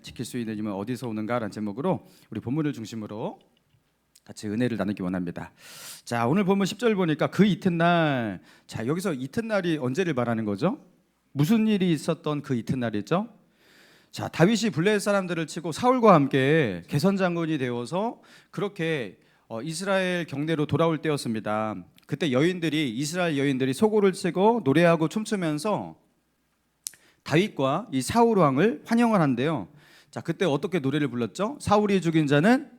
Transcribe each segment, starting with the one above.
지킬 수 있는 힘은 어디서 오는가라는 제목으로 우리 본문을 중심으로 같이 은혜를 나누기 원합니다. 자, 오늘 본문 10절 보니까 그 이튿날, 자 여기서 이튿날이 언제를 말하는 거죠? 무슨 일이 있었던 그 이튿날이죠? 자, 다윗이 블레셋 사람들을 치고 사울과 함께 개선 장군이 되어서 그렇게 이스라엘 경내로 돌아올 때였습니다. 그때 이스라엘 여인들이 소고를 치고 노래하고 춤추면서 다윗과 이 사울 왕을 환영을 한대요. 자, 그때 어떻게 노래를 불렀죠? 사울이 죽인 자는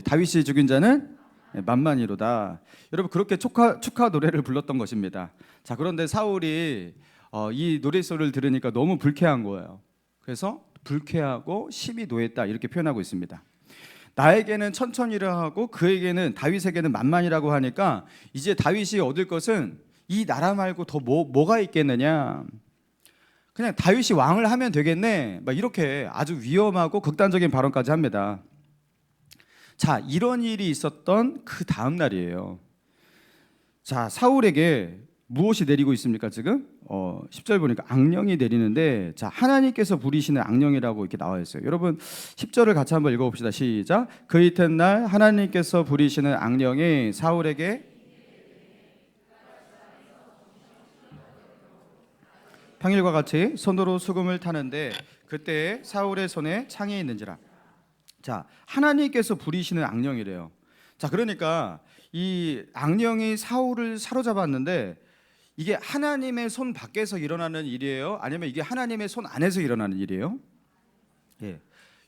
다윗이 죽인 자는 만만이로다. 여러분, 그렇게 축하 노래를 불렀던 것입니다. 자, 그런데 사울이 이 노래소리를 들으니까 너무 불쾌한 거예요. 그래서 불쾌하고 심히 노했다, 이렇게 표현하고 있습니다. 나에게는 천천히라 하고 그에게는, 다윗에게는 만만이라고 하니까 이제 다윗이 얻을 것은 이 나라 말고 더 뭐가 있겠느냐, 그냥 다윗이 왕을 하면 되겠네, 막 이렇게 아주 위험하고 극단적인 발언까지 합니다. 자, 이런 일이 있었던 그 다음 날이에요. 자, 사울에게 무엇이 내리고 있습니까? 지금 10절 보니까 악령이 내리는데, 자, 하나님께서 부리시는 악령이라고 이렇게 나와 있어요. 여러분 10절을 같이 한번 읽어봅시다. 시작. 그 이튿날 하나님께서 부리시는 악령이 사울에게 평일과 같이 손으로 수금을 타는데 그때 사울의 손에 창이 있는지라. 자, 하나님께서 부리시는 악령이래요. 자, 그러니까 이 악령이 사울을 사로잡았는데 이게 하나님의 손 밖에서 일어나는 일이에요? 아니면 이게 하나님의 손 안에서 일어나는 일이에요? 예.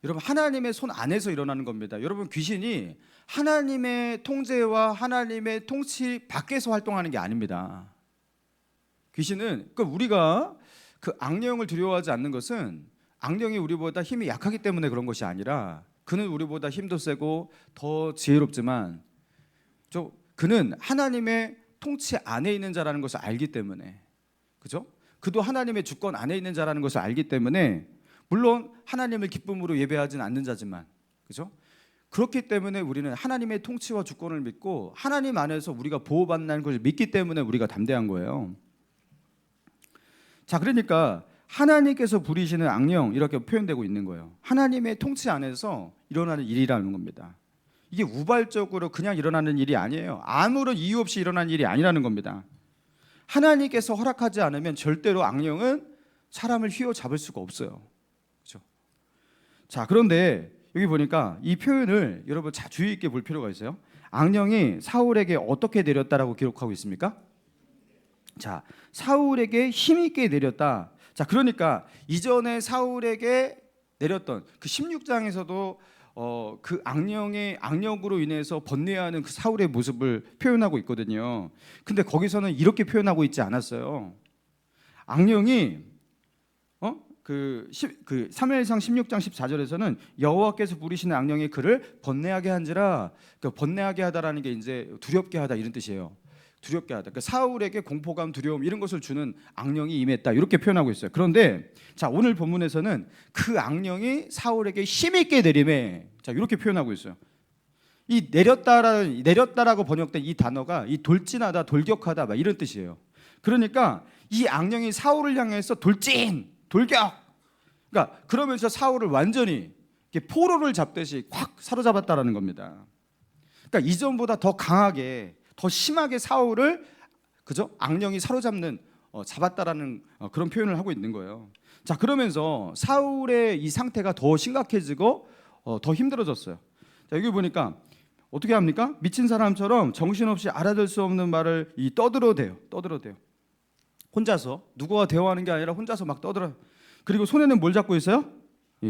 여러분, 하나님의 손 안에서 일어나는 겁니다. 여러분, 귀신이 하나님의 통제와 하나님의 통치 밖에서 활동하는 게 아닙니다. 귀신은, 그러니까 우리가 그 악령을 두려워하지 않는 것은 악령이 우리보다 힘이 약하기 때문에 그런 것이 아니라, 그는 우리보다 힘도 세고 더 지혜롭지만 그는 하나님의 통치 안에 있는 자라는 것을 알기 때문에, 그죠? 그도 하나님의 주권 안에 있는 자라는 것을 알기 때문에, 물론 하나님을 기쁨으로 예배하지는 않는 자지만, 그죠? 그렇기 때문에 우리는 하나님의 통치와 주권을 믿고 하나님 안에서 우리가 보호받는 것을 믿기 때문에 우리가 담대한 거예요. 자, 그러니까 하나님께서 부리시는 악령, 이렇게 표현되고 있는 거예요. 하나님의 통치 안에서 일어나는 일이라는 겁니다. 이게 우발적으로 그냥 일어나는 일이 아니에요. 아무런 이유 없이 일어나는 일이 아니라는 겁니다. 하나님께서 허락하지 않으면 절대로 악령은 사람을 휘어잡을 수가 없어요. 그렇죠? 자, 그런데 여기 보니까 이 표현을 여러분 자 주의 있게 볼 필요가 있어요. 악령이 사울에게 어떻게 내렸다라고 기록하고 있습니까? 자, 사울에게 힘있게 내렸다. 자, 그러니까 이전에 사울에게 내렸던 그 16장에서도 그 악령으로 인해서 번뇌하는 그 사울의 모습을 표현하고 있거든요. 근데 거기서는 이렇게 표현하고 있지 않았어요. 악령이 그 사무엘상 16장 14절에서는 여호와께서 부리시는 악령이 그를 번뇌하게 한지라, 그 번뇌하게 하다라는 게 이제 두렵게 하다, 이런 뜻이에요. 두렵게 하다. 그러니까 사울에게 공포감, 두려움, 이런 것을 주는 악령이 임했다, 이렇게 표현하고 있어요. 그런데 자, 오늘 본문에서는 그 악령이 사울에게 힘있게 내림에, 자, 이렇게 표현하고 있어요. 이 내렸다라고 번역된 이 단어가 이 돌진하다, 돌격하다, 막 이런 뜻이에요. 그러니까 이 악령이 사울을 향해서 돌격. 그러니까 그러면서 사울을 완전히 포로를 잡듯이 확 사로잡았다라는 겁니다. 그러니까 이전보다 더 강하게, 더 심하게 사울을, 그죠? 악령이 사로잡는 잡았다라는 그런 표현을 하고 있는 거예요. 자, 그러면서 사울의 이 상태가 더 심각해지고 더 힘들어졌어요. 자, 여기 보니까 어떻게 합니까? 미친 사람처럼 정신없이 알아들 수 없는 말을 떠들어대요. 혼자서, 누구와 대화하는 게 아니라 혼자서 막 떠들어요. 그리고 손에는 뭘 잡고 있어요?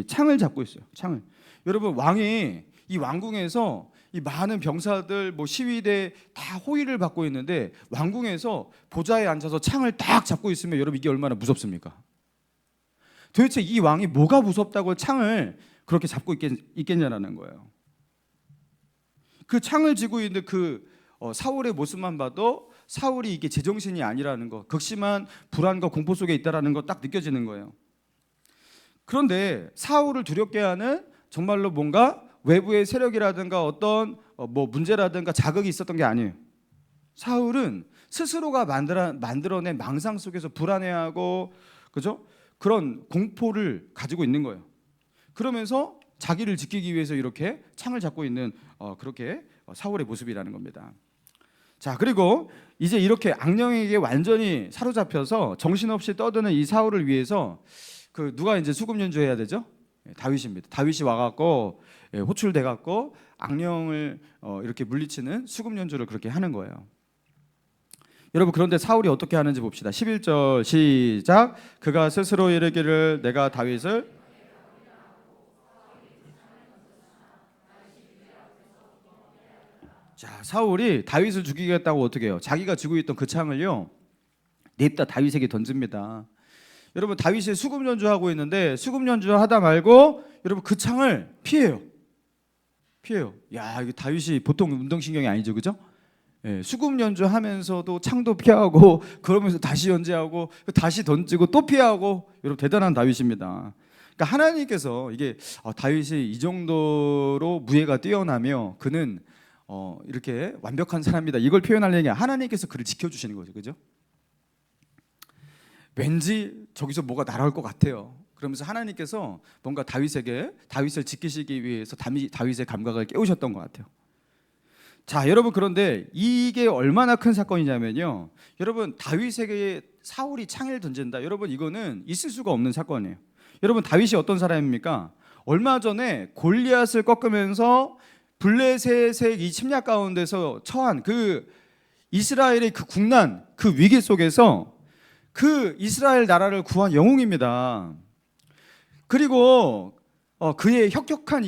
창을 잡고 있어요. 창을. 여러분, 이 왕궁에서 이 많은 병사들, 시위대 다 호위를 받고 있는데 왕궁에서 보좌에 앉아서 창을 딱 잡고 있으면 여러분, 이게 얼마나 무섭습니까? 도대체 이 왕이 뭐가 무섭다고 창을 그렇게 잡고 있겠냐라는 거예요. 그 창을 쥐고 있는 그 사울의 모습만 봐도 사울이 이게 제정신이 아니라는 거, 극심한 불안과 공포 속에 있다라는 거 딱 느껴지는 거예요. 그런데 사울을 두렵게 하는 정말로 뭔가 외부의 세력이라든가 어떤 문제라든가 자극이 있었던 게 아니에요. 사울은 스스로가 만들어낸 망상 속에서 불안해하고, 그죠? 그런 공포를 가지고 있는 거예요. 그러면서 자기를 지키기 위해서 이렇게 창을 잡고 있는 그렇게 사울의 모습이라는 겁니다. 자, 그리고 이제 이렇게 악령에게 완전히 사로잡혀서 정신없이 떠드는 이 사울을 위해서 그 누가 이제 수금 연주해야 되죠? 다윗입니다. 다윗이 와갖고 호출돼갖고 악령을 이렇게 물리치는 수금 연주를 그렇게 하는 거예요. 여러분, 그런데 사울이 어떻게 하는지 봅시다. 11절 시작. 그가 스스로 이르기를 내가 다윗을 자, 사울이 다윗을 죽이겠다고 어떻게 해요? 자기가 쥐고 있던 그 창을요 냅다 다윗에게 던집니다. 여러분, 다윗이 수금 연주하고 있는데 수금 연주하다 말고 여러분 그 창을 피해요. 야, 이게 다윗이 보통 운동신경이 아니죠, 그죠? 예, 수금 연주하면서도 창도 피하고 그러면서 다시 연주하고 다시 던지고 또 피하고 여러분 대단한 다윗입니다. 그러니까 하나님께서 이게 다윗이 이 정도로 무예가 뛰어나며 그는 이렇게 완벽한 사람이다 이걸 표현하려니 하나님께서 그를 지켜주시는 거죠, 그죠? 왠지 저기서 뭐가 날아올 것 같아요. 그러면서 하나님께서 뭔가 다윗을 지키시기 위해서 다윗의 감각을 깨우셨던 것 같아요. 자, 여러분, 그런데 이게 얼마나 큰 사건이냐면요, 여러분, 다윗에게 사울이 창을 던진다. 여러분, 이거는 있을 수가 없는 사건이에요. 여러분, 다윗이 어떤 사람입니까? 얼마 전에 골리앗을 꺾으면서 블레셋의 이 침략 가운데서 처한 그 이스라엘의 그 국난, 그 위기 속에서 그 이스라엘 나라를 구한 영웅입니다. 그리고 그의 혁혁한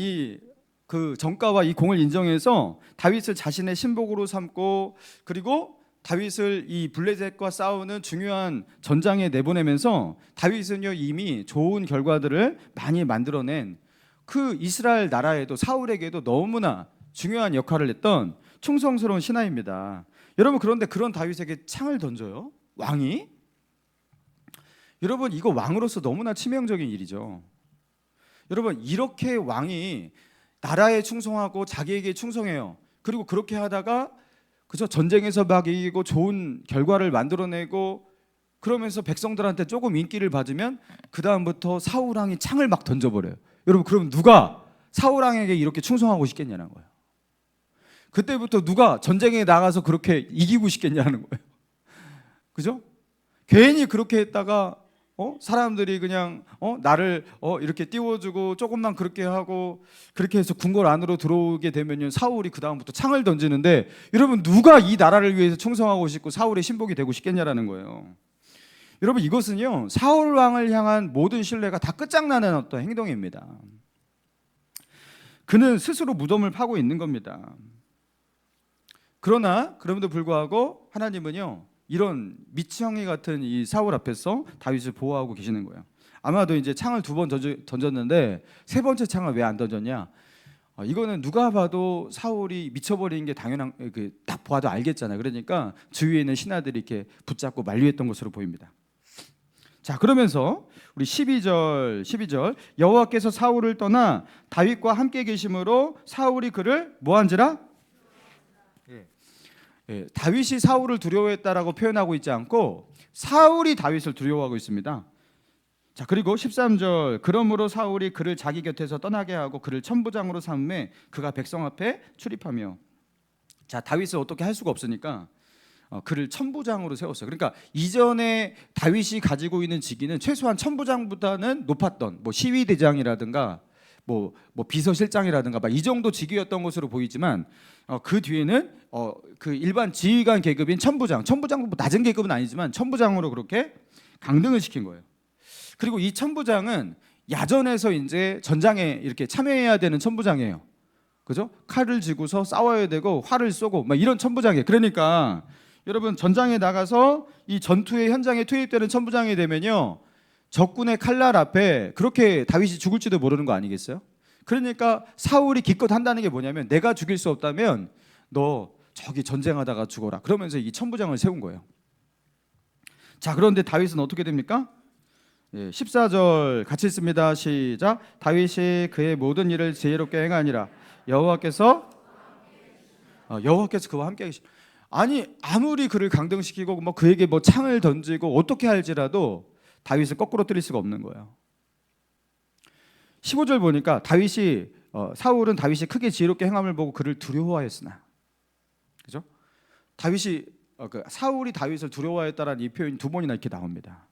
그 정가와 이 공을 인정해서 다윗을 자신의 신복으로 삼고, 그리고 다윗을 이 블레셋과 싸우는 중요한 전장에 내보내면서 다윗은요 이미 좋은 결과들을 많이 만들어낸 그 이스라엘 나라에도 사울에게도 너무나 중요한 역할을 했던 충성스러운 신하입니다. 여러분, 그런데 그런 다윗에게 창을 던져요, 왕이. 여러분, 이거 왕으로서 너무나 치명적인 일이죠. 여러분, 이렇게 왕이 나라에 충성하고 자기에게 충성해요. 그리고 그렇게 하다가 그죠, 전쟁에서 막 이기고 좋은 결과를 만들어내고 그러면서 백성들한테 조금 인기를 받으면 그 다음부터 사울 왕이 창을 막 던져버려요. 여러분, 그럼 누가 사울 왕에게 이렇게 충성하고 싶겠냐는 거예요. 그때부터 누가 전쟁에 나가서 그렇게 이기고 싶겠냐는 거예요. 그죠? 괜히 그렇게 했다가 사람들이 그냥 나를 이렇게 띄워주고 조금만 그렇게 하고 그렇게 해서 궁궐 안으로 들어오게 되면요 사울이 그 다음부터 창을 던지는데, 여러분, 누가 이 나라를 위해서 충성하고 싶고 사울의 신복이 되고 싶겠냐라는 거예요. 여러분, 이것은요 사울 왕을 향한 모든 신뢰가 다 끝장나는 어떤 행동입니다. 그는 스스로 무덤을 파고 있는 겁니다. 그러나 그럼에도 불구하고 하나님은요 이런 미치형이 같은 이 사울 앞에서 다윗을 보호하고 계시는 거예요. 아마도 이제 창을 2번 던졌는데 세 번째 창을 왜 안 던졌냐? 이거는 누가 봐도 사울이 미쳐버린 게 당연한, 딱 봐도 알겠잖아요. 그러니까 주위에 있는 신하들이 이렇게 붙잡고 만류했던 것으로 보입니다. 자, 그러면서 우리 12절 여호와께서 사울을 떠나 다윗과 함께 계심으로 사울이 그를 뭐한지라? 다윗이 사울을 두려워했다라고 표현하고 있지 않고 사울이 다윗을 두려워하고 있습니다. 자, 그리고 13절 그러므로 사울이 그를 자기 곁에서 떠나게 하고 그를 천부장으로 삼음에 그가 백성 앞에 출입하며, 자, 다윗을 어떻게 할 수가 없으니까 그를 천부장으로 세웠어요. 그러니까 이전에 다윗이 가지고 있는 직위는 최소한 천부장보다는 높았던 뭐 시위대장이라든가 뭐 비서실장이라든가 막 이 정도 직위였던 것으로 보이지만 그 뒤에는 그 일반 지휘관 계급인 천부장보다 낮은 계급은 아니지만 천부장으로 그렇게 강등을 시킨 거예요. 그리고 이 천부장은 야전에서 이제 전장에 이렇게 참여해야 되는 천부장이에요. 그죠? 칼을 쥐고서 싸워야 되고 활을 쏘고 막 이런 천부장이에요. 그러니까 여러분, 전장에 나가서 이 전투의 현장에 투입되는 천부장이 되면요 적군의 칼날 앞에 그렇게 다윗이 죽을지도 모르는 거 아니겠어요? 그러니까 사울이 기껏 한다는 게 뭐냐면 내가 죽일 수 없다면 너 저기 전쟁하다가 죽어라, 그러면서 이 천부장을 세운 거예요. 자, 그런데 다윗은 어떻게 됩니까? 14절 같이 읽습니다. 시작. 다윗이 그의 모든 일을 지혜롭게 행하니라 여호와께서 그와 함께 계시. 아니, 아무리 그를 강등시키고 뭐 그에게 뭐 창을 던지고 어떻게 할지라도 다윗을 거꾸로 때릴 수가 없는 거예요. 15절 보니까 사울은 다윗이 크게 지혜롭게 행함을 보고 그를 두려워하였으나, 그죠? 사울이 다윗을 두려워했다라는 이 표현이 두 번이나 이렇게 나옵니다.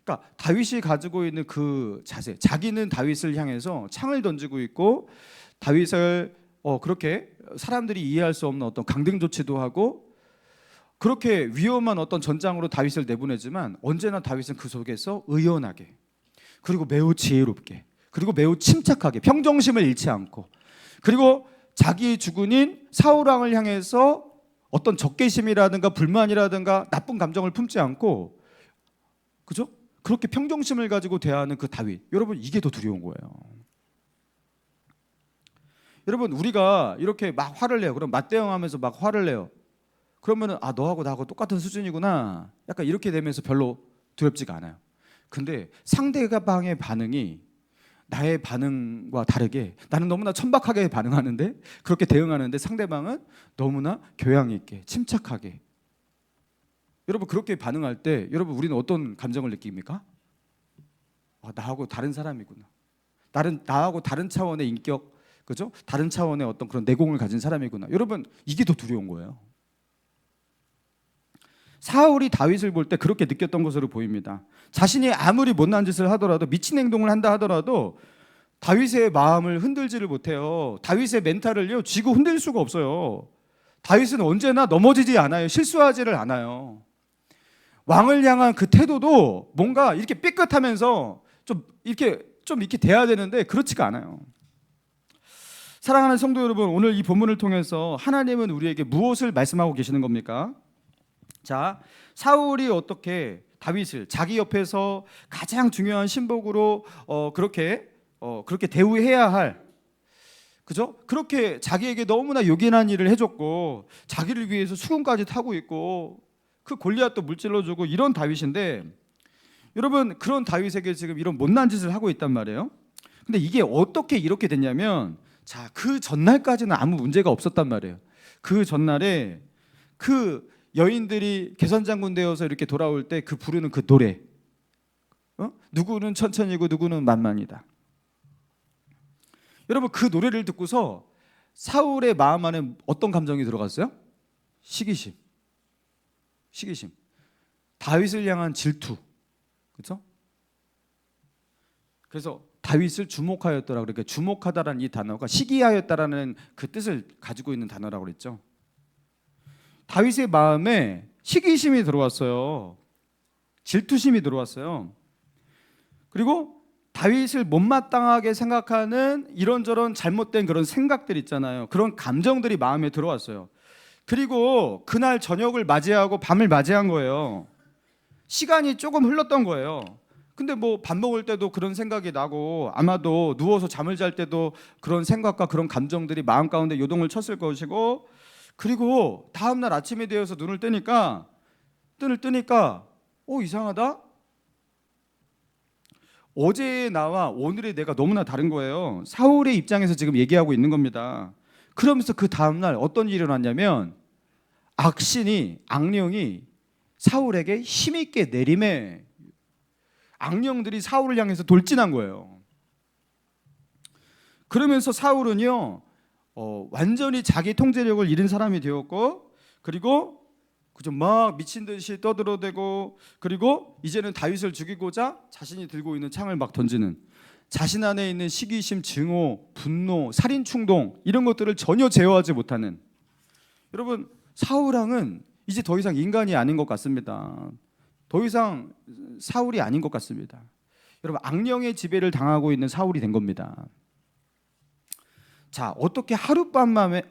그러니까 다윗이 가지고 있는 그 자세, 자기는 다윗을 향해서 창을 던지고 있고 다윗을 그렇게 사람들이 이해할 수 없는 어떤 강등 조치도 하고 그렇게 위험한 어떤 전장으로 다윗을 내보내지만 언제나 다윗은 그 속에서 의연하게, 그리고 매우 지혜롭게, 그리고 매우 침착하게 평정심을 잃지 않고, 그리고 자기 주군인 사울 왕을 향해서 어떤 적개심이라든가 불만이라든가 나쁜 감정을 품지 않고, 그죠? 그렇게 평정심을 가지고 대하는 그 다윗, 여러분 이게 더 두려운 거예요. 여러분 우리가 이렇게 막 화를 내요. 그럼 맞대응하면서 막 화를 내요. 그러면은 너하고 나하고 똑같은 수준이구나, 약간 이렇게 되면서 별로 두렵지가 않아요. 근데 상대방의 반응이 나의 반응과 다르게, 나는 너무나 천박하게 반응하는데, 그렇게 대응하는데 상대방은 너무나 교양 있게 침착하게, 여러분 그렇게 반응할 때 여러분 우리는 어떤 감정을 느낍니까? 나하고 다른 사람이구나, 나하고 다른 차원의 인격, 그죠? 다른 차원의 어떤 그런 내공을 가진 사람이구나. 여러분 이게 더 두려운 거예요. 사울이 다윗을 볼 때 그렇게 느꼈던 것으로 보입니다. 자신이 아무리 못난 짓을 하더라도, 미친 행동을 한다 하더라도 다윗의 마음을 흔들지를 못해요. 다윗의 멘탈을요 쥐고 흔들 수가 없어요. 다윗은 언제나 넘어지지 않아요. 실수하지를 않아요. 왕을 향한 그 태도도 뭔가 이렇게 삐끗하면서 좀 이렇게 돼야 되는데 그렇지가 않아요. 사랑하는 성도 여러분, 오늘 이 본문을 통해서 하나님은 우리에게 무엇을 말씀하고 계시는 겁니까? 자, 사울이 어떻게 다윗을 자기 옆에서 가장 중요한 신복으로 그렇게 대우해야 할, 그죠? 그렇게 자기에게 너무나 요긴한 일을 해줬고 자기를 위해서 수군까지 타고 있고 그 골리앗도 물질러주고 이런 다윗인데, 여러분 그런 다윗에게 지금 이런 못난 짓을 하고 있단 말이에요. 근데 이게 어떻게 이렇게 됐냐면, 그 전날까지는 아무 문제가 없었단 말이에요. 그 전날에 그 여인들이 개선장군 되어서 이렇게 돌아올 때 그 부르는 그 노래, 누구는 천천히고 누구는 만만이다. 여러분 그 노래를 듣고서 사울의 마음 안에 어떤 감정이 들어갔어요? 시기심, 다윗을 향한 질투, 그렇죠? 그래서 다윗을 주목하였더라. 그러니까 주목하다라는 이 단어가 시기하였다라는 그 뜻을 가지고 있는 단어라고 그랬죠. 다윗의 마음에 시기심이 들어왔어요. 질투심이 들어왔어요. 그리고 다윗을 못마땅하게 생각하는 이런저런 잘못된 그런 생각들 있잖아요. 그런 감정들이 마음에 들어왔어요. 그리고 그날 저녁을 맞이하고 밤을 맞이한 거예요. 시간이 조금 흘렀던 거예요. 근데 뭐 밥 먹을 때도 그런 생각이 나고, 아마도 누워서 잠을 잘 때도 그런 생각과 그런 감정들이 마음 가운데 요동을 쳤을 것이고, 그리고 다음날 아침이 되어서 눈을 뜨니까 이상하다? 어제의 나와 오늘의 내가 너무나 다른 거예요. 사울의 입장에서 지금 얘기하고 있는 겁니다. 그러면서 그 다음날 어떤 일이 일어났냐면, 악령이 사울에게 힘있게 내림에 악령들이 사울을 향해서 돌진한 거예요. 그러면서 사울은요 완전히 자기 통제력을 잃은 사람이 되었고, 그리고 그죠, 막 미친 듯이 떠들어대고, 그리고 이제는 다윗을 죽이고자 자신이 들고 있는 창을 막 던지는, 자신 안에 있는 시기심, 증오, 분노, 살인 충동 이런 것들을 전혀 제어하지 못하는, 여러분 사울 왕은 이제 더 이상 인간이 아닌 것 같습니다. 더 이상 사울이 아닌 것 같습니다. 여러분 악령의 지배를 당하고 있는 사울이 된 겁니다. 자, 어떻게 하룻밤 만에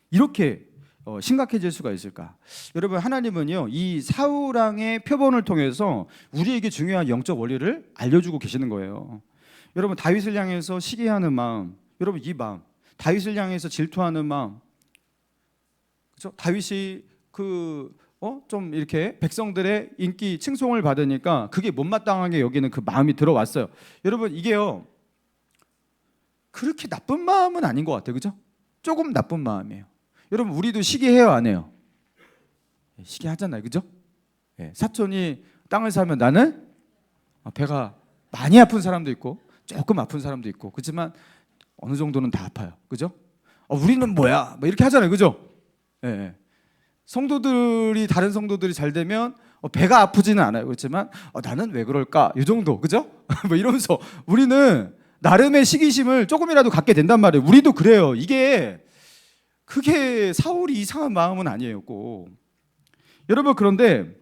이렇게 심각해질 수가 있을까? 여러분 하나님은요 이 사울 왕의 표본을 통해서 우리에게 중요한 영적 원리를 알려주고 계시는 거예요. 여러분 다윗을 향해서 시기하는 마음, 여러분 이 마음, 다윗을 향해서 질투하는 마음, 그렇죠? 다윗이 좀 이렇게 백성들의 인기 칭송을 받으니까 그게 못마땅하게 여기는 그 마음이 들어왔어요. 여러분 이게요 그렇게 나쁜 마음은 아닌 것 같아요, 그죠? 조금 나쁜 마음이에요. 여러분 우리도 시기해요, 안 해요? 시기하잖아요, 그죠? 사촌이 땅을 사면 나는 배가 많이 아픈 사람도 있고 조금 아픈 사람도 있고 그렇지만 어느 정도는 다 아파요. 그죠? 우리는 뭐야? 뭐 이렇게 하잖아요. 그죠? 예. 예. 성도들이 다른 성도들이 잘 되면 배가 아프지는 않아요. 그렇지만 나는 왜 그럴까? 이 정도. 그죠? 뭐 이러면서 우리는 나름의 시기심을 조금이라도 갖게 된단 말이에요. 우리도 그래요. 그게 사울이 이상한 마음은 아니에요. 꼭. 여러분 그런데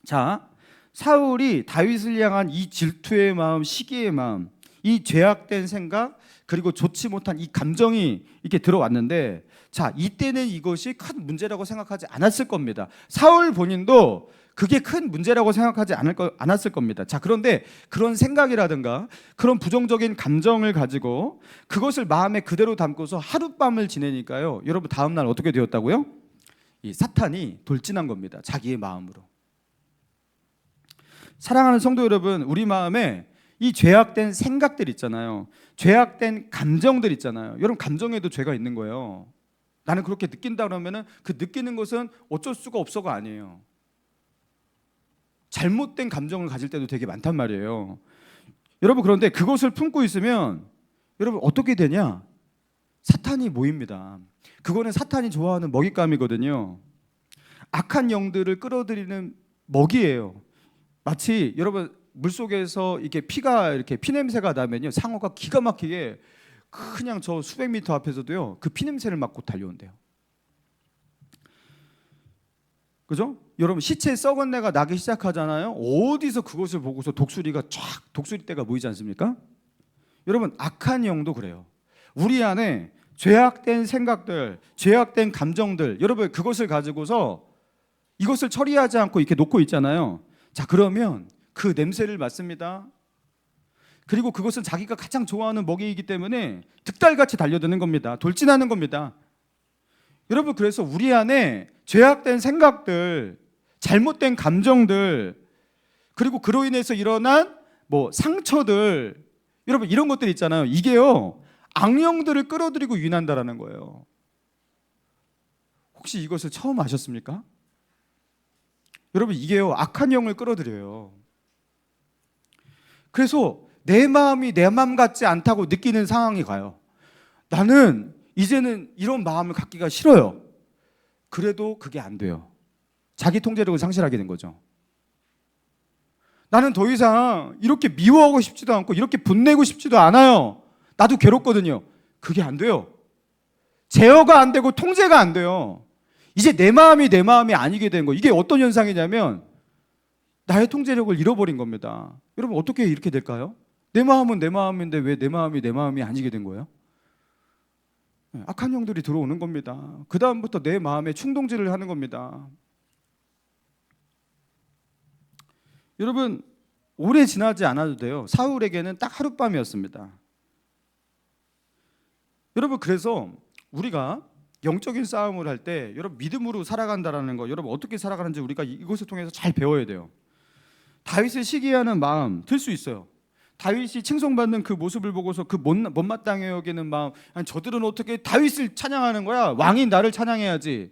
자, 사울이 다윗을 향한 이 질투의 마음, 시기의 마음, 이 죄악된 생각 그리고 좋지 못한 이 감정이 이렇게 들어왔는데 자, 이때는 이것이 큰 문제라고 생각하지 않았을 겁니다. 사울 본인도 그게 큰 문제라고 생각하지 않았을 겁니다. 자, 그런데 그런 생각이라든가 그런 부정적인 감정을 가지고 그것을 마음에 그대로 담고서 하룻밤을 지내니까요. 여러분 다음 날 어떻게 되었다고요? 이 사탄이 돌진한 겁니다. 자기의 마음으로. 사랑하는 성도 여러분, 우리 마음에 이 죄악된 생각들 있잖아요. 죄악된 감정들 있잖아요. 여러분 감정에도 죄가 있는 거예요. 나는 그렇게 느낀다 그러면은 그 느끼는 것은 어쩔 수가 없어가 아니에요. 잘못된 감정을 가질 때도 되게 많단 말이에요. 여러분 그런데 그것을 품고 있으면 여러분 어떻게 되냐? 사탄이 모입니다. 그거는 사탄이 좋아하는 먹잇감이거든요. 악한 영들을 끌어들이는 먹이예요. 마치 여러분 물속에서 이렇게 피가 이렇게 피 냄새가 나면요 상어가 기가 막히게 그냥 저 수백 미터 앞에서도요 그 피 냄새를 맡고 달려온대요. 그죠? 여러분 시체에 썩은 내가 나기 시작하잖아요. 어디서 그것을 보고서 독수리떼가 모이지 않습니까? 여러분 악한 영도 그래요. 우리 안에 죄악된 생각들, 죄악된 감정들, 여러분 그것을 가지고서 이것을 처리하지 않고 이렇게 놓고 있잖아요. 자, 그러면 그 냄새를 맡습니다. 그리고 그것은 자기가 가장 좋아하는 먹이이기 때문에 득달같이 달려드는 겁니다. 돌진하는 겁니다. 여러분 그래서 우리 안에 죄악된 생각들, 잘못된 감정들, 그리고 그로 인해서 일어난 상처들, 여러분 이런 것들 있잖아요. 이게요 악령들을 끌어들이고 유인한다라는 거예요. 혹시 이것을 처음 아셨습니까? 여러분 이게요 악한 영을 끌어들여요. 그래서 내 마음이 내 마음 같지 않다고 느끼는 상황이 가요. 나는 이제는 이런 마음을 갖기가 싫어요. 그래도 그게 안 돼요. 자기 통제력을 상실하게 된 거죠. 나는 더 이상 이렇게 미워하고 싶지도 않고 이렇게 분내고 싶지도 않아요. 나도 괴롭거든요. 그게 안 돼요. 제어가 안 되고 통제가 안 돼요. 이제 내 마음이 아니게 된 거. 이게 어떤 현상이냐면 나의 통제력을 잃어버린 겁니다. 여러분 어떻게 이렇게 될까요? 내 마음은 내 마음인데 왜 내 마음이 아니게 된 거예요? 악한 영들이 들어오는 겁니다. 그 다음부터 내 마음에 충동질을 하는 겁니다. 여러분 오래 지나지 않아도 돼요. 사울에게는 딱 하룻밤이었습니다. 여러분 그래서 우리가 영적인 싸움을 할 때 여러분 믿음으로 살아간다라는 거, 여러분 어떻게 살아가는지 우리가 이것을 통해서 잘 배워야 돼요. 다윗을 시기하는 마음 들 수 있어요. 다윗이 칭송받는 그 모습을 보고서 그 못마땅해 여기는 마음, 아니, 저들은 어떻게 다윗을 찬양하는 거야? 왕인 나를 찬양해야지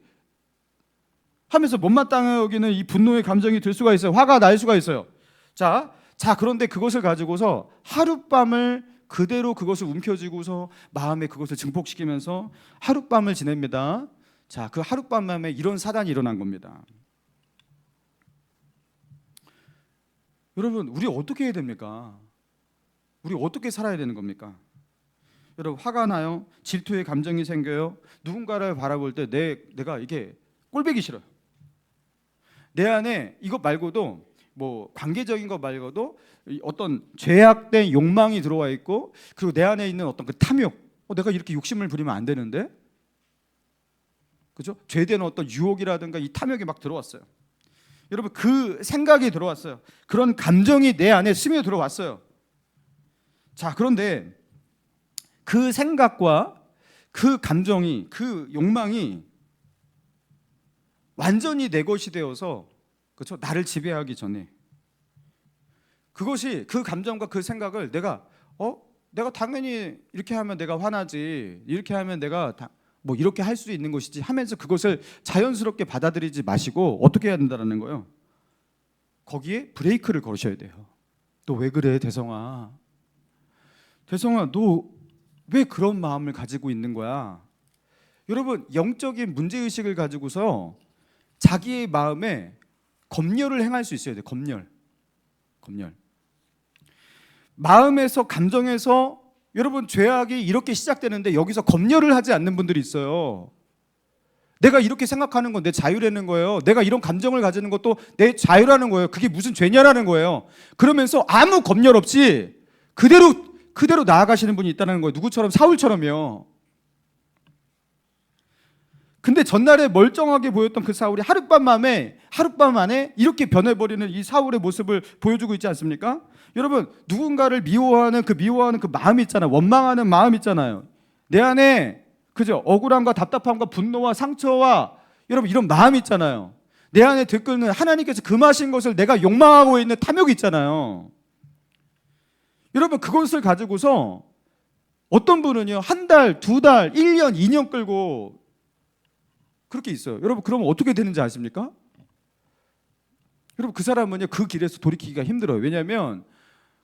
하면서 못마땅해 여기는 이 분노의 감정이 들 수가 있어요. 화가 날 수가 있어요. 자 그런데 그것을 가지고서 하룻밤을 그대로 그것을 움켜쥐고서 마음에 그것을 증폭시키면서 하룻밤을 지냅니다. 자, 그 하룻밤에 이런 사단이 일어난 겁니다. 여러분 우리 어떻게 해야 됩니까? 우리 어떻게 살아야 되는 겁니까? 여러분 화가 나요. 질투의 감정이 생겨요. 누군가를 바라볼 때 내가 이게 꼴보기 싫어요. 내 안에 이것 말고도 관계적인 것 말고도 어떤 죄악된 욕망이 들어와 있고 그리고 내 안에 있는 어떤 그 탐욕, 내가 이렇게 욕심을 부리면 안 되는데, 그죠? 죄된 어떤 유혹이라든가 이 탐욕이 막 들어왔어요. 여러분 그 생각이 들어왔어요. 그런 감정이 내 안에 스며 들어왔어요. 자, 그런데 그 생각과 그 감정이, 그 욕망이 완전히 내 것이 되어서, 그렇죠? 나를 지배하기 전에 그것이, 그 감정과 그 생각을 내가 당연히 이렇게 하면 내가 화나지, 이렇게 하면 내가 이렇게 할 수 있는 것이지 하면서 그것을 자연스럽게 받아들이지 마시고 어떻게 해야 된다는 거예요? 거기에 브레이크를 걸으셔야 돼요. 너 왜 그래, 대성아? 대성아, 너 왜 그런 마음을 가지고 있는 거야? 여러분, 영적인 문제의식을 가지고서 자기의 마음에 검열을 행할 수 있어야 돼요. 검열. 마음에서, 감정에서 여러분, 죄악이 이렇게 시작되는데 여기서 검열을 하지 않는 분들이 있어요. 내가 이렇게 생각하는 건 내 자유라는 거예요. 내가 이런 감정을 가지는 것도 내 자유라는 거예요. 그게 무슨 죄냐라는 거예요. 그러면서 아무 검열 없이 그대로 나아가시는 분이 있다는 거예요. 누구처럼? 사울처럼요. 근데 전날에 멀쩡하게 보였던 그 사울이 하룻밤 만에 이렇게 변해버리는 이 사울의 모습을 보여주고 있지 않습니까? 여러분, 누군가를 미워하는 그 마음이 있잖아요. 원망하는 마음 있잖아요. 내 안에, 그죠? 억울함과 답답함과 분노와 상처와 여러분 이런 마음이 있잖아요. 내 안에 들끓는 하나님께서 금하신 것을 내가 욕망하고 있는 탐욕이 있잖아요. 여러분, 그것을 가지고서 어떤 분은요, 한 달, 두 달, 1년, 2년 끌고 그렇게 있어요. 여러분, 그러면 어떻게 되는지 아십니까? 여러분, 그 사람은요, 그 길에서 돌이키기가 힘들어요. 왜냐하면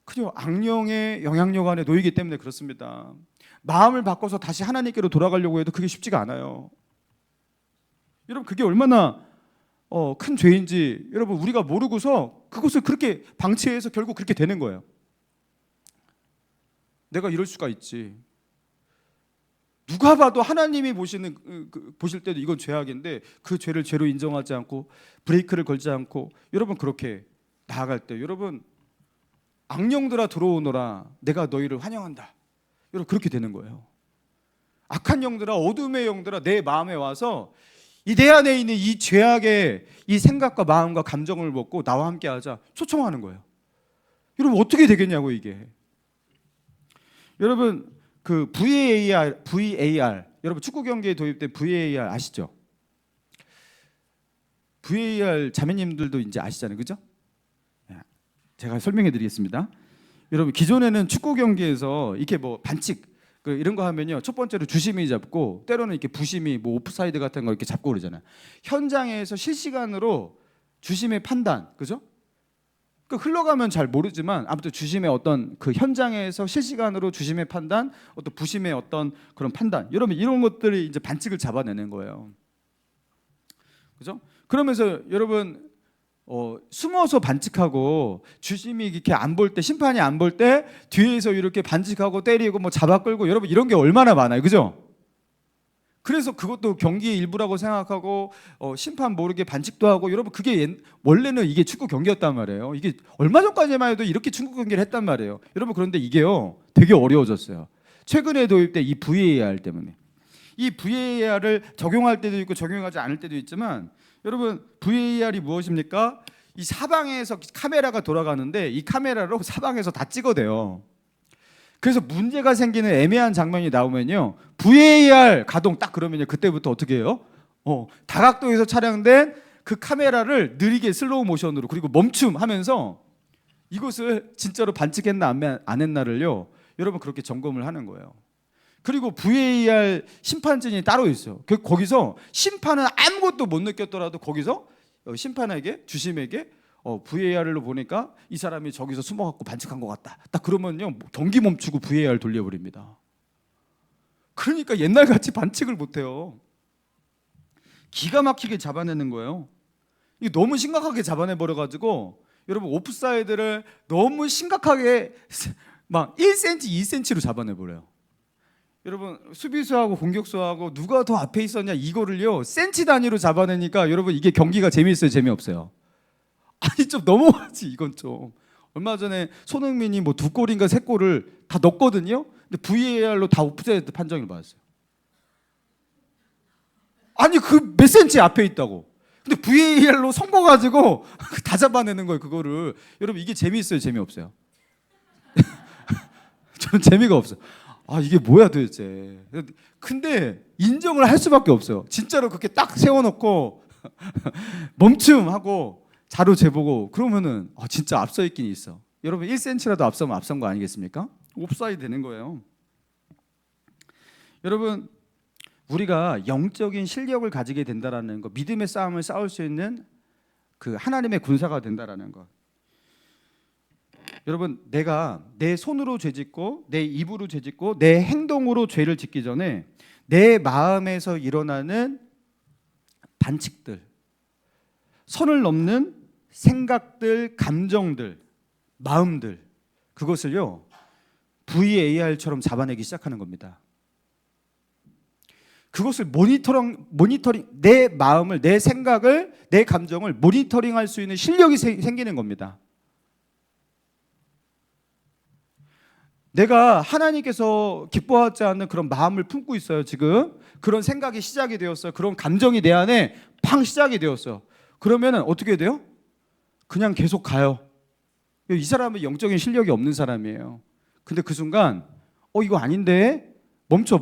그냥 악령의 영향력 안에 놓이기 때문에 그렇습니다. 마음을 바꿔서 다시 하나님께로 돌아가려고 해도 그게 쉽지가 않아요. 여러분, 그게 얼마나 큰 죄인지 여러분 우리가 모르고서 그것을 그렇게 방치해서 결국 그렇게 되는 거예요. 내가 이럴 수가 있지. 누가 봐도 하나님이 보실 때도 이건 죄악인데 그 죄를 죄로 인정하지 않고 브레이크를 걸지 않고 여러분 그렇게 나아갈 때 여러분 악령들아 들어오너라 내가 너희를 환영한다. 여러분 그렇게 되는 거예요. 악한 영들아, 어둠의 영들아 내 마음에 와서 이 내 안에 있는 이 죄악의 이 생각과 마음과 감정을 먹고 나와 함께 하자 초청하는 거예요. 여러분 어떻게 되겠냐고 이게. 여러분 그 VAR 여러분 축구 경기에 도입된 VAR 아시죠? VAR 자매님들도 이제 아시잖아요, 그죠? 제가 설명해 드리겠습니다. 여러분 기존에는 축구 경기에서 이렇게 뭐 반칙 이런 거 하면요 첫 번째로 주심이 잡고 때로는 이렇게 부심이 뭐 오프사이드 같은 거 이렇게 잡고 그러잖아요. 현장에서 실시간으로 주심의 판단, 그죠? 그 흘러가면 잘 모르지만 아무튼 주심의 어떤 그 현장에서 실시간으로 주심의 판단, 어떤 부심의 어떤 그런 판단, 여러분 이런 것들이 이제 반칙을 잡아내는 거예요. 그죠? 그러면서 여러분 숨어서 반칙하고 주심이 이렇게 안 볼 때, 심판이 안 볼 때 뒤에서 이렇게 반칙하고 때리고 뭐 잡아 끌고 여러분 이런 게 얼마나 많아요, 그죠? 그래서 그것도 경기의 일부라고 생각하고 심판 모르게 반칙도 하고 여러분 그게 원래는 이게 축구 경기였단 말이에요. 이게 얼마 전까지만 해도 이렇게 축구 경기를 했단 말이에요. 여러분 그런데 이게요 되게 어려워졌어요. 최근에 도입된 이 VAR 때문에. 이 VAR을 적용할 때도 있고 적용하지 않을 때도 있지만 여러분 VAR이 무엇입니까? 이 사방에서 카메라가 돌아가는데 이 카메라로 사방에서 다 찍어대요. 그래서 문제가 생기는 애매한 장면이 나오면요 VAR 가동 딱 그러면요 그때부터 어떻게 해요? 다각도에서 촬영된 그 카메라를 느리게 슬로우 모션으로 그리고 멈춤하면서 이것을 진짜로 반칙했나 안 했나를요 여러분 그렇게 점검을 하는 거예요. 그리고 VAR 심판진이 따로 있어요. 거기서 심판은 아무것도 못 느꼈더라도 거기서 심판에게 주심에게 VAR로 보니까 이 사람이 저기서 숨어갖고 반칙한 것 같다. 딱 그러면요 경기 멈추고 VAR 돌려버립니다. 그러니까 옛날같이 반칙을 못해요. 기가 막히게 잡아내는 거예요. 이게 너무 심각하게 잡아내버려가지고 여러분 오프사이드를 너무 심각하게 막 1cm, 2cm로 잡아내버려요. 여러분 수비수하고 공격수하고 누가 더 앞에 있었냐 이거를요 센치 단위로 잡아내니까 여러분 이게 경기가 재미있어요, 재미없어요? 아니 좀 넘어가지 이건 좀. 얼마 전에 손흥민이 뭐 2골인가 3골을 다 넣었거든요. 근데 VAR로 다 오프사이드 판정을 받았어요. 아니 그 몇 센치 앞에 있다고. 근데 VAR로 선거가지고 다 잡아내는 거예요 그거를. 여러분 이게 재미있어요, 재미없어요? 저는 재미가 없어요. 아 이게 뭐야 도대체. 근데 인정을 할 수밖에 없어요. 진짜로 그렇게 딱 세워놓고 멈춤하고 자료 재보고 그러면은 진짜 앞서 있긴 있어. 여러분 1cm라도 앞서면 앞선 거 아니겠습니까? 옵사이드 되는 거예요. 여러분 우리가 영적인 실력을 가지게 된다라는 거, 믿음의 싸움을 싸울 수 있는 그 하나님의 군사가 된다라는 거. 여러분, 내가 내 손으로 죄짓고 내 입으로 죄짓고 내 행동으로 죄를 짓기 전에 내 마음에서 일어나는 반칙들, 선을 넘는 생각들, 감정들, 마음들, 그것을요 VAR처럼 잡아내기 시작하는 겁니다. 그것을 모니터링, 내 마음을, 내 생각을, 내 감정을 모니터링할 수 있는 실력이 생기는 겁니다. 내가 하나님께서 기뻐하지 않는 그런 마음을 품고 있어요. 지금 그런 생각이 시작이 되었어요. 그런 감정이 내 안에 팡 시작이 되었어요. 그러면 어떻게 돼요? 그냥 계속 가요. 이 사람은 영적인 실력이 없는 사람이에요. 근데 그 순간 이거 아닌데, 멈춰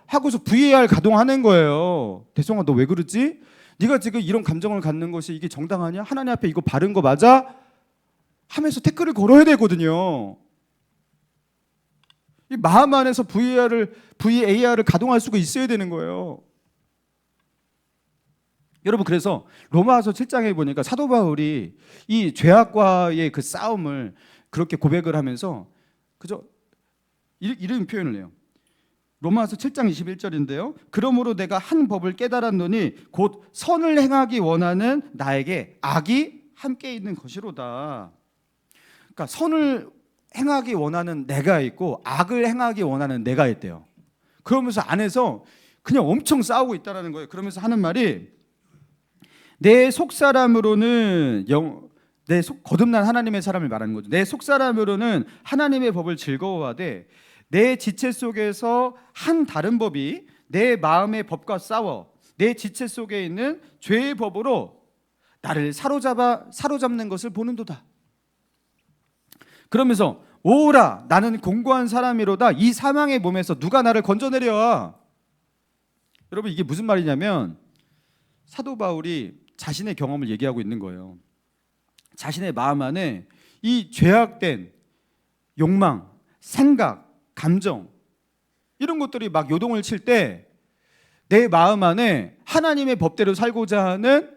하고서 VAR 가동하는 거예요. 대성아, 너 왜 그러지? 네가 지금 이런 감정을 갖는 것이 이게 정당하냐? 하나님 앞에 이거 바른 거 맞아? 하면서 태클을 걸어야 되거든요. 이 마음 안에서 VAR을 가동할 수가 있어야 되는 거예요. 여러분, 그래서 로마서 7장에 보니까 사도 바울이 이 죄악과의 그 싸움을 그렇게 고백을 하면서 그저 이런 표현을 해요. 로마서 7장 21절인데요. 그러므로 내가 한 법을 깨달았노니 곧 선을 행하기 원하는 나에게 악이 함께 있는 것이로다. 그러니까 선을 행하기 원하는 내가 있고 악을 행하기 원하는 내가 있대요. 그러면서 안에서 그냥 엄청 싸우고 있다라는 거예요. 그러면서 하는 말이 내 속사람으로는 거듭난 하나님의 사람을 말하는 거죠. 내 속사람으로는 하나님의 법을 즐거워하되 내 지체 속에서 한 다른 법이 내 마음의 법과 싸워 내 지체 속에 있는 죄의 법으로 나를 사로잡는 것을 보는도다. 그러면서 오라 나는 공고한 사람이로다. 이 사망의 몸에서 누가 나를 건져내려. 여러분, 이게 무슨 말이냐면 사도 바울이 자신의 경험을 얘기하고 있는 거예요. 자신의 마음 안에 이 죄악된 욕망, 생각, 감정 이런 것들이 막 요동을 칠 때 내 마음 안에 하나님의 법대로 살고자 하는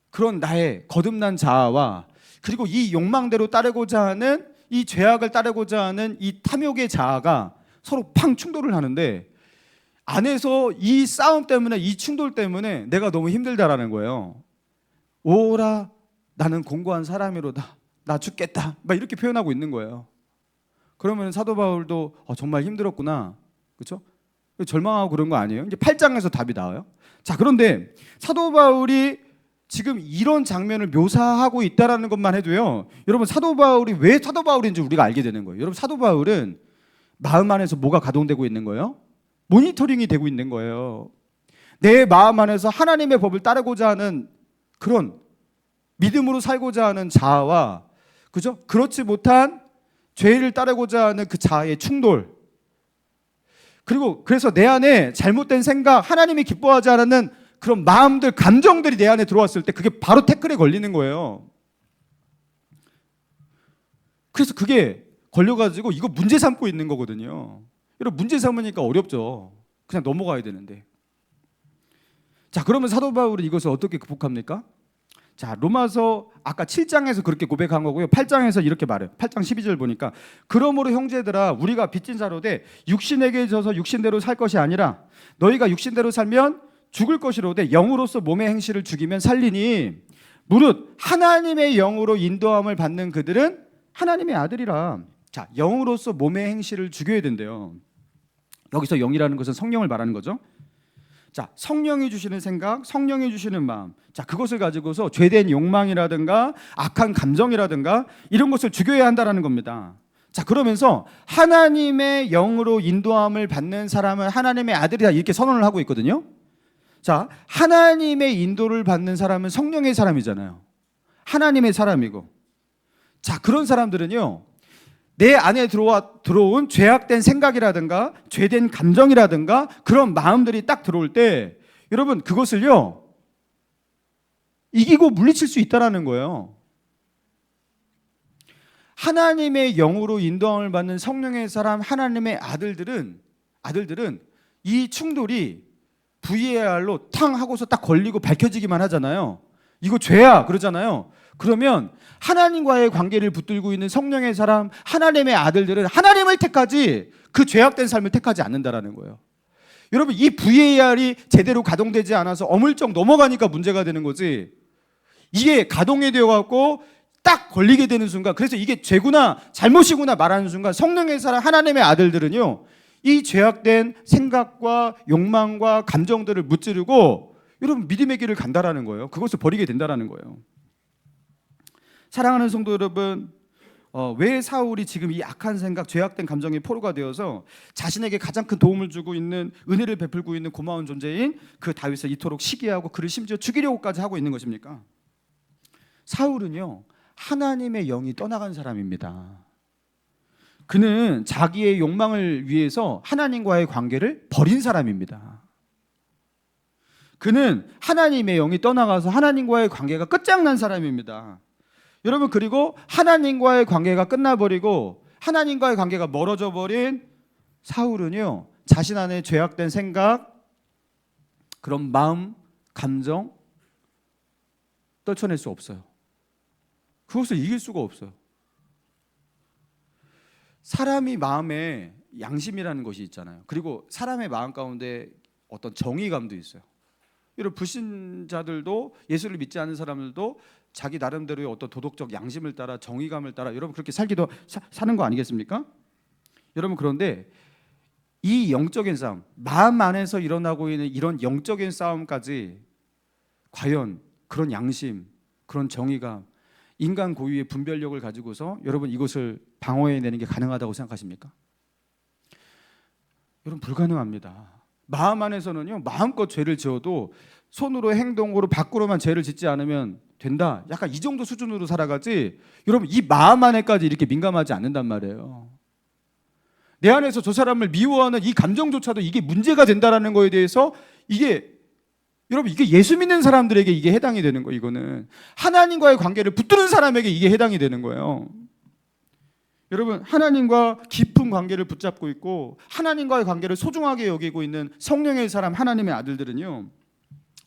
그런 나의 거듭난 자아와 그리고 이 욕망대로 따르고자 하는 이 죄악을 따르고자 하는 이 탐욕의 자아가 서로 팡 충돌을 하는데 안에서 이 싸움 때문에 이 충돌 때문에 내가 너무 힘들다라는 거예요. 오라 나는 공고한 사람이로다. 나 죽겠다. 막 이렇게 표현하고 있는 거예요. 그러면 사도 바울도 정말 힘들었구나. 그렇죠? 절망하고 그런 거 아니에요? 이제 8장에서 답이 나와요. 자, 그런데 사도 바울이 지금 이런 장면을 묘사하고 있다라는 것만 해도요. 여러분, 사도 바울이 왜 사도 바울인지 우리가 알게 되는 거예요. 여러분, 사도 바울은 마음 안에서 뭐가 가동되고 있는 거예요? 모니터링이 되고 있는 거예요. 내 마음 안에서 하나님의 법을 따르고자 하는 그런 믿음으로 살고자 하는 자아와 그죠? 그렇지 못한 죄를 따르고자 하는 그 자아의 충돌. 그리고 그래서 내 안에 잘못된 생각, 하나님이 기뻐하지 않는 그런 마음들, 감정들이 내 안에 들어왔을 때 그게 바로 태클에 걸리는 거예요. 그래서 그게 걸려가지고 이거 문제 삼고 있는 거거든요. 여러분, 문제 삼으니까 어렵죠. 그냥 넘어가야 되는데. 자, 그러면 사도 바울은 이것을 어떻게 극복합니까? 자, 로마서 아까 7장에서 그렇게 고백한 거고요. 8장에서 이렇게 말해요. 8장 12절 보니까 그러므로 형제들아 우리가 빚진 자로 돼 육신에게 져서 육신대로 살 것이 아니라 너희가 육신대로 살면 죽을 것이로되 영으로서 몸의 행실을 죽이면 살리니 무릇 하나님의 영으로 인도함을 받는 그들은 하나님의 아들이라. 자, 영으로서 몸의 행실을 죽여야 된대요. 여기서 영이라는 것은 성령을 말하는 거죠. 자, 성령이 주시는 생각, 성령이 주시는 마음, 자, 그것을 가지고서 죄된 욕망이라든가 악한 감정이라든가 이런 것을 죽여야 한다라는 겁니다. 자, 그러면서 하나님의 영으로 인도함을 받는 사람은 하나님의 아들이다 이렇게 선언을 하고 있거든요. 자, 하나님의 인도를 받는 사람은 성령의 사람이잖아요. 하나님의 사람이고. 자, 그런 사람들은요, 내 안에 들어온 죄악된 생각이라든가 죄된 감정이라든가 그런 마음들이 딱 들어올 때 여러분 그것을요 이기고 물리칠 수 있다는 거예요. 하나님의 영으로 인도함을 받는 성령의 사람, 하나님의 아들들은 이 충돌이 VAR로 탕 하고서 딱 걸리고 밝혀지기만 하잖아요. 이거 죄야 그러잖아요. 그러면 하나님과의 관계를 붙들고 있는 성령의 사람, 하나님의 아들들은 하나님을 택하지 그 죄악된 삶을 택하지 않는다라는 거예요. 여러분, 이 VAR이 제대로 가동되지 않아서 어물쩍 넘어가니까 문제가 되는 거지, 이게 가동이 되어갖고 딱 걸리게 되는 순간, 그래서 이게 죄구나 잘못이구나 말하는 순간 성령의 사람 하나님의 아들들은요, 이 죄악된 생각과 욕망과 감정들을 무찌르고 여러분 믿음의 길을 간다라는 거예요. 그것을 버리게 된다라는 거예요. 사랑하는 성도 여러분, 왜 사울이 지금 이 악한 생각, 죄악된 감정의 포로가 되어서 자신에게 가장 큰 도움을 주고 있는, 은혜를 베풀고 있는 고마운 존재인 그 다윗을 이토록 시기하고 그를 심지어 죽이려고까지 하고 있는 것입니까? 사울은요, 하나님의 영이 떠나간 사람입니다. 그는 자기의 욕망을 위해서 하나님과의 관계를 버린 사람입니다. 그는 하나님의 영이 떠나가서 하나님과의 관계가 끝장난 사람입니다. 여러분, 그리고 하나님과의 관계가 끝나버리고 하나님과의 관계가 멀어져 버린 사울은요, 자신 안에 죄악된 생각, 그런 마음, 감정 떨쳐낼 수 없어요. 그것을 이길 수가 없어요. 사람이 마음에 양심이라는 것이 있잖아요. 그리고 사람의 마음 가운데 어떤 정의감도 있어요. 여러분, 불신자들도, 예수를 믿지 않는 사람들도 자기 나름대로의 어떤 도덕적 양심을 따라, 정의감을 따라 여러분 그렇게 살기도 사는 거 아니겠습니까? 여러분, 그런데 이 영적인 싸움, 마음 안에서 일어나고 있는 이런 영적인 싸움까지 과연 그런 양심, 그런 정의감, 인간 고유의 분별력을 가지고서 여러분 이것을 방어해내는 게 가능하다고 생각하십니까? 여러분, 불가능합니다. 마음 안에서는요, 마음껏 죄를 지어도 손으로, 행동으로, 밖으로만 죄를 짓지 않으면 된다, 약간 이 정도 수준으로 살아가지, 여러분 이 마음 안에까지 이렇게 민감하지 않는단 말이에요. 내 안에서 저 사람을 미워하는 이 감정조차도 이게 문제가 된다라는 거에 대해서, 여러분 이게 예수 믿는 사람들에게 이게 해당이 되는 거예요. 이거는 하나님과의 관계를 붙드는 사람에게 이게 해당이 되는 거예요. 여러분, 하나님과 깊은 관계를 붙잡고 있고 하나님과의 관계를 소중하게 여기고 있는 성령의 사람, 하나님의 아들들은요,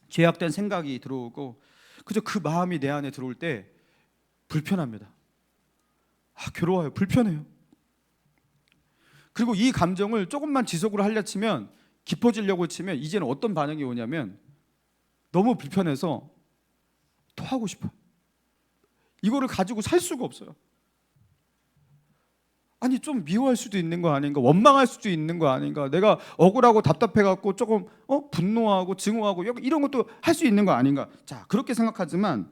죄악된 생각이 들어오고 그저 그 마음이 내 안에 들어올 때 불편합니다. 괴로워요. 불편해요. 그리고 이 감정을 조금만 지속으로 하려 치면, 깊어지려고 치면 이제는 어떤 반응이 오냐면 너무 불편해서 토하고 싶어요. 이거를 가지고 살 수가 없어요. 아니, 좀 미워할 수도 있는 거 아닌가, 원망할 수도 있는 거 아닌가, 내가 억울하고 답답해갖고 조금 분노하고 증오하고 이런 것도 할 수 있는 거 아닌가. 자, 그렇게 생각하지만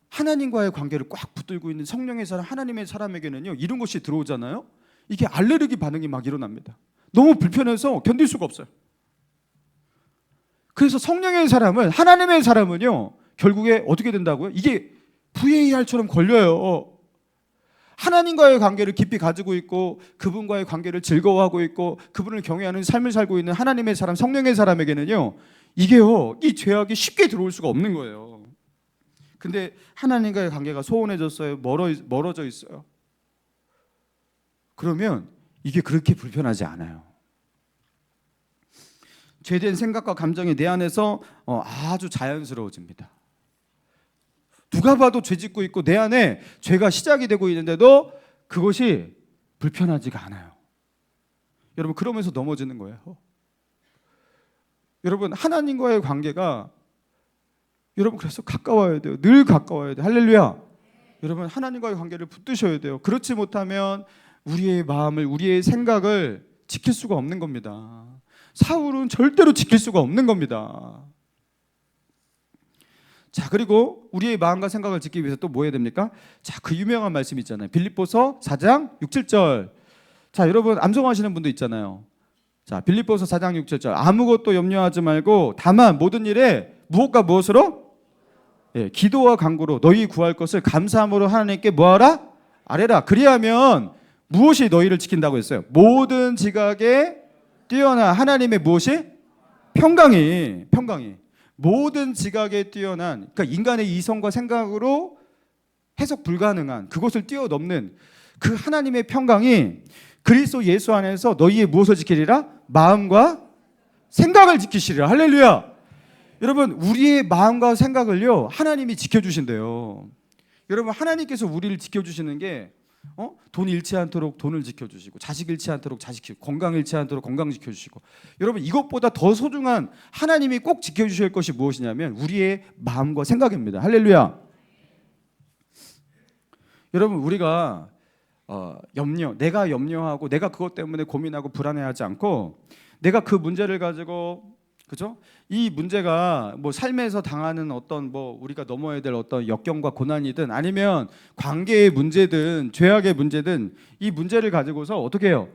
하나님과의 관계를 꽉 붙들고 있는 성령의 사람, 하나님의 사람에게는요, 이런 것이 들어오잖아요, 이게 알레르기 반응이 막 일어납니다. 너무 불편해서 견딜 수가 없어요. 그래서 성령의 사람은, 하나님의 사람은요, 결국에 어떻게 된다고요? 이게 VAR처럼 걸려요. 하나님과의 관계를 깊이 가지고 있고 그분과의 관계를 즐거워하고 있고 그분을 경외하는 삶을 살고 있는 하나님의 사람, 성령의 사람에게는요, 이게요, 이 죄악이 쉽게 들어올 수가 없는 거예요. 근데 하나님과의 관계가 소원해졌어요. 멀어져 있어요. 그러면 이게 그렇게 불편하지 않아요. 죄된 생각과 감정이 내 안에서 아주 자연스러워집니다. 누가 봐도 죄 짓고 있고 내 안에 죄가 시작이 되고 있는데도 그것이 불편하지가 않아요. 여러분, 그러면서 넘어지는 거예요. 여러분, 하나님과의 관계가, 여러분 그래서 가까워야 돼요. 늘 가까워야 돼요. 할렐루야. 여러분, 하나님과의 관계를 붙드셔야 돼요. 그렇지 못하면 우리의 마음을, 우리의 생각을 지킬 수가 없는 겁니다. 사울은 절대로 지킬 수가 없는 겁니다. 자, 그리고 우리의 마음과 생각을 지키기 위해서 또 뭐 해야 됩니까? 자, 그 유명한 말씀 있잖아요. 빌립보서 4장 6, 7절. 자, 여러분 암송하시는 분도 있잖아요. 자, 빌립보서 4장 6, 7절. 아무것도 염려하지 말고 다만 모든 일에 무엇과 무엇으로? 기도와 간구로 너희 구할 것을 감사함으로 하나님께 뭐하라? 아뢰라. 그리하면 무엇이 너희를 지킨다고 했어요? 모든 지각에 뛰어난 하나님의 무엇이? 평강이. 모든 지각에 뛰어난, 그러니까 인간의 이성과 생각으로 해석 불가능한 그것을 뛰어넘는 그 하나님의 평강이 그리스도 예수 안에서 너희의 무엇을 지키리라? 마음과 생각을 지키시리라. 할렐루야. 여러분, 우리의 마음과 생각을요 하나님이 지켜주신대요. 여러분, 하나님께서 우리를 지켜주시는 게 돈 잃지 않도록 돈을 지켜주시고, 자식 잃지 않도록 자식 지키고, 건강 잃지 않도록 건강 지켜주시고, 여러분 이것보다 더 소중한 하나님이 꼭 지켜주실 것이 무엇이냐면 우리의 마음과 생각입니다. 할렐루야. 여러분, 우리가 내가 염려하고 내가 그것 때문에 고민하고 불안해하지 않고, 내가 그 문제를 가지고, 그죠? 이 문제가 뭐 삶에서 당하는 어떤 뭐 우리가 넘어야 될 어떤 역경과 고난이든 아니면 관계의 문제든 죄악의 문제든, 이 문제를 가지고서 어떻게 해요?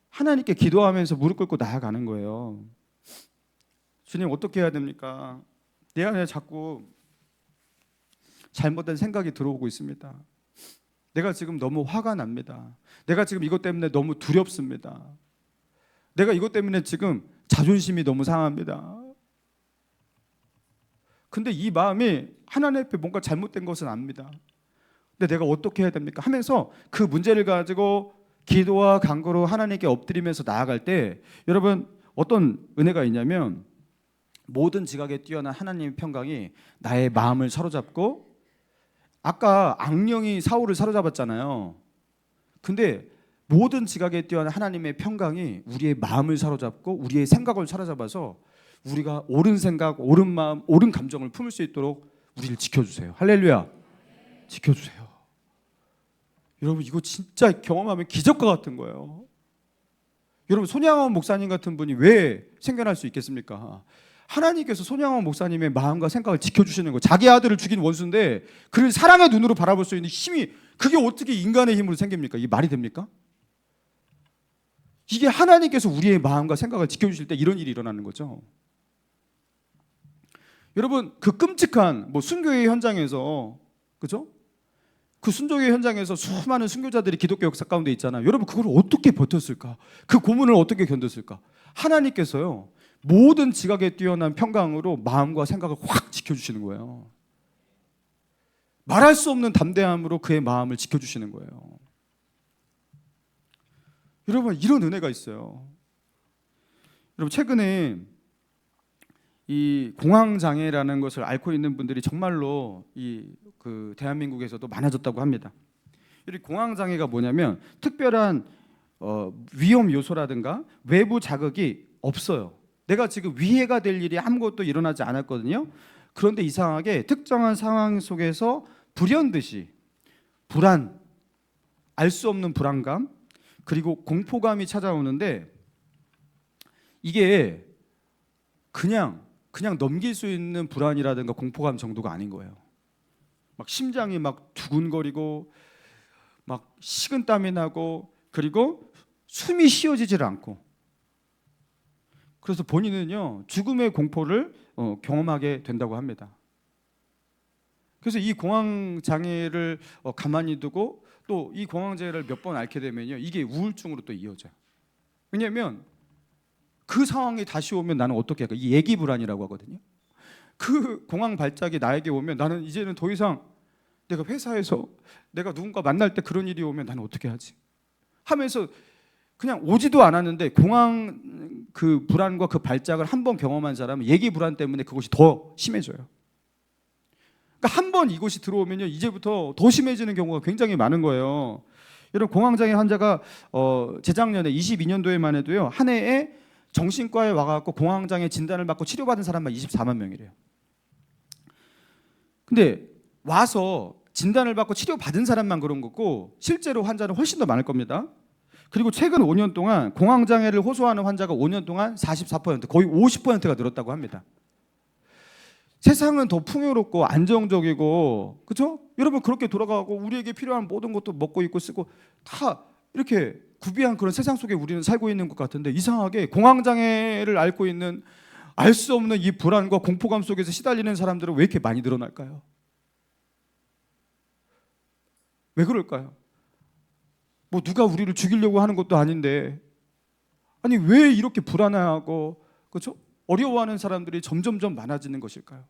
하나님께 기도하면서 무릎 꿇고 나아가는 거예요. 주님, 어떻게 해야 됩니까? 내 안에 자꾸 잘못된 생각이 들어오고 있습니다. 내가 지금 너무 화가 납니다. 내가 지금 이것 때문에 너무 두렵습니다. 내가 이것 때문에 지금 자존심이 너무 상합니다. 근데 이 마음이 하나님 앞에 뭔가 잘못된 것은 압니다. 근데 내가 어떻게 해야 됩니까? 하면서 그 문제를 가지고 기도와 간구로 하나님께 엎드리면서 나아갈 때, 여러분 어떤 은혜가 있냐면, 모든 지각에 뛰어난 하나님의 평강이 나의 마음을 사로잡고, 아까 악령이 사울을 사로잡았잖아요. 근데 모든 지각에 뛰어난 하나님의 평강이 우리의 마음을 사로잡고 우리의 생각을 사로잡아서 우리가 옳은 생각, 옳은 마음, 옳은 감정을 품을 수 있도록 우리를 지켜주세요. 할렐루야. 지켜주세요. 여러분, 이거 진짜 경험하면 기적과 같은 거예요. 여러분, 손양원 목사님 같은 분이 왜 생겨날 수 있겠습니까? 하나님께서 손양원 목사님의 마음과 생각을 지켜주시는 거예요. 자기 아들을 죽인 원수인데 그를 사랑의 눈으로 바라볼 수 있는 힘이, 그게 어떻게 인간의 힘으로 생깁니까? 이게 말이 됩니까? 이게 하나님께서 우리의 마음과 생각을 지켜주실 때 이런 일이 일어나는 거죠. 여러분, 그 끔찍한 순교의 현장에서, 그죠? 그 순교의 현장에서 수많은 순교자들이 기독교 역사 가운데 있잖아요. 여러분, 그걸 어떻게 버텼을까? 그 고문을 어떻게 견뎠을까? 하나님께서요 모든 지각에 뛰어난 평강으로 마음과 생각을 확 지켜주시는 거예요. 말할 수 없는 담대함으로 그의 마음을 지켜주시는 거예요. 여러분, 이런 은혜가 있어요. 여러분, 최근에 이 공황장애라는 것을 앓고 있는 분들이 정말로 그 대한민국에서도 많아졌다고 합니다. 이 공황장애가 뭐냐면 특별한 위험 요소라든가 외부 자극이 없어요. 내가 지금 위해가 될 일이 아무것도 일어나지 않았거든요. 그런데 이상하게 특정한 상황 속에서 불현듯이 불안, 알 수 없는 불안감, 그리고 공포감이 찾아오는데, 이게 그냥 넘길 수 있는 불안이라든가 공포감 정도가 아닌 거예요. 막 심장이 막 두근거리고 막 식은땀이 나고, 그리고 숨이 쉬어지질 않고, 그래서 본인은요 죽음의 공포를 경험하게 된다고 합니다. 그래서 이 공황 장애를 가만히 두고 또 이 공황 장애를 몇 번 앓게 되면요 이게 우울증으로 또 이어져요. 왜냐하면 그 상황이 다시 오면 나는 어떻게 할까? 이 예기 불안이라고 하거든요. 그 공황 발작이 나에게 오면 나는 이제는 더 이상, 내가 회사에서 내가 누군가 만날 때 그런 일이 오면 나는 어떻게 하지? 하면서 그냥 오지도 않았는데 공황 그 불안과 그 발작을 한 번 경험한 사람은 예기 불안 때문에 그것이 더 심해져요. 그러니까 한 번 이것이 들어오면요 이제부터 더 심해지는 경우가 굉장히 많은 거예요. 여러분, 공황장애 환자가 재작년에 22년도에만 해도요 한 해에 정신과에 와갖고 공황장애 진단을 받고 치료받은 사람만 24만 명이래요. 근데 와서 진단을 받고 치료받은 사람만 그런 거고 실제로 환자는 훨씬 더 많을 겁니다. 그리고 최근 5년 동안 공황장애를 호소하는 환자가 5년 동안 44%, 거의 50%가 늘었다고 합니다. 세상은 더 풍요롭고 안정적이고, 그렇죠? 여러분, 그렇게 돌아가고 우리에게 필요한 모든 것도 먹고 입고 쓰고 다 이렇게 구비한 그런 세상 속에 우리는 살고 있는 것 같은데, 이상하게 공황장애를 앓고 있는, 알 수 없는 이 불안과 공포감 속에서 시달리는 사람들은 왜 이렇게 많이 늘어날까요? 왜 그럴까요? 뭐 누가 우리를 죽이려고 하는 것도 아닌데, 아니 왜 이렇게 불안해하고, 그렇죠? 어려워하는 사람들이 점점점 많아지는 것일까요?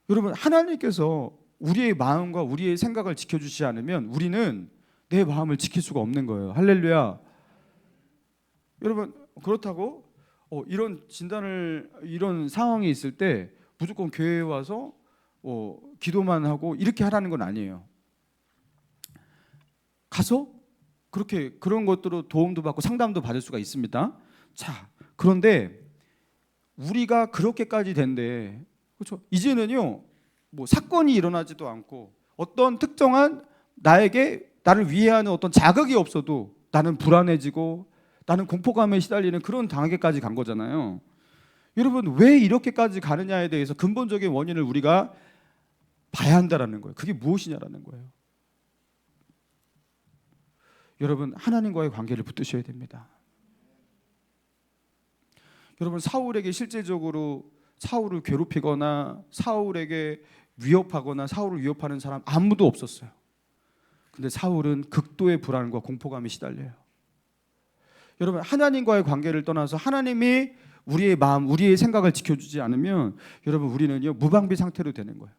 여러분, 하나님께서 우리의 마음과 우리의 생각을 지켜주지 않으면 우리는 내 마음을 지킬 수가 없는 거예요. 할렐루야. 여러분, 그렇다고 이런 진단을 이런 상황이 있을 때 무조건 교회에 와서 기도만 하고 이렇게 하라는 건 아니에요. 가서 그렇게 그런 것들로 도움도 받고 상담도 받을 수가 있습니다. 자, 그런데 우리가 그렇게까지 된데, 그렇죠? 이제는요, 뭐 사건이 일어나지도 않고 어떤 특정한 나를 위해하는 어떤 자극이 없어도 나는 불안해지고 나는 공포감에 시달리는 그런 단계까지 간 거잖아요. 여러분, 왜 이렇게까지 가느냐에 대해서 근본적인 원인을 우리가 봐야 한다라는 거예요. 그게 무엇이냐라는 거예요. 여러분, 하나님과의 관계를 붙드셔야 됩니다. 여러분, 사울에게 실제적으로 사울을 괴롭히거나 사울에게 위협하거나 사울을 위협하는 사람 아무도 없었어요. 근데 사울은 극도의 불안과 공포감에 시달려요. 여러분, 하나님과의 관계를 떠나서 하나님이 우리의 마음, 우리의 생각을 지켜주지 않으면 여러분, 우리는요, 무방비 상태로 되는 거예요.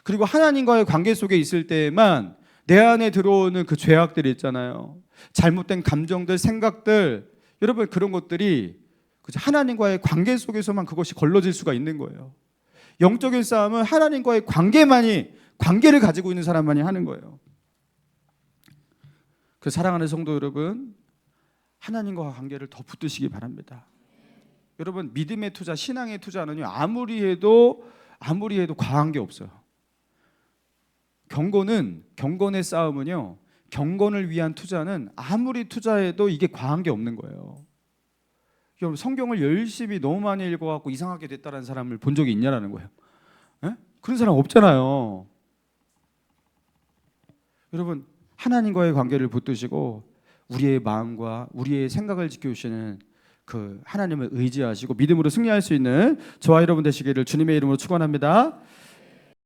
그리고 하나님과의 관계 속에 있을 때에만 내 안에 들어오는 그 죄악들이 있잖아요. 잘못된 감정들, 생각들, 여러분, 그런 것들이 하나님과의 관계 속에서만 그것이 걸러질 수가 있는 거예요. 영적인 싸움은 하나님과의 관계를 가지고 있는 사람만이 하는 거예요. 그 사랑하는 성도 여러분, 하나님과 관계를 더 붙드시기 바랍니다. 여러분, 믿음의 투자, 신앙의 투자는요, 아무리 해도 과한 게 없어요. 경건의 싸움은요, 경건을 위한 투자는 아무리 투자해도 이게 과한 게 없는 거예요. 여러분, 성경을 열심히 너무 많이 읽어갖고 이상하게 됐다는 사람을 본 적이 있냐라는 거예요. 에? 그런 사람 없잖아요. 여러분, 하나님과의 관계를 붙드시고 우리의 마음과 우리의 생각을 지켜주시는 그 하나님을 의지하시고 믿음으로 승리할 수 있는 저와 여러분 되시기를 주님의 이름으로 축원합니다.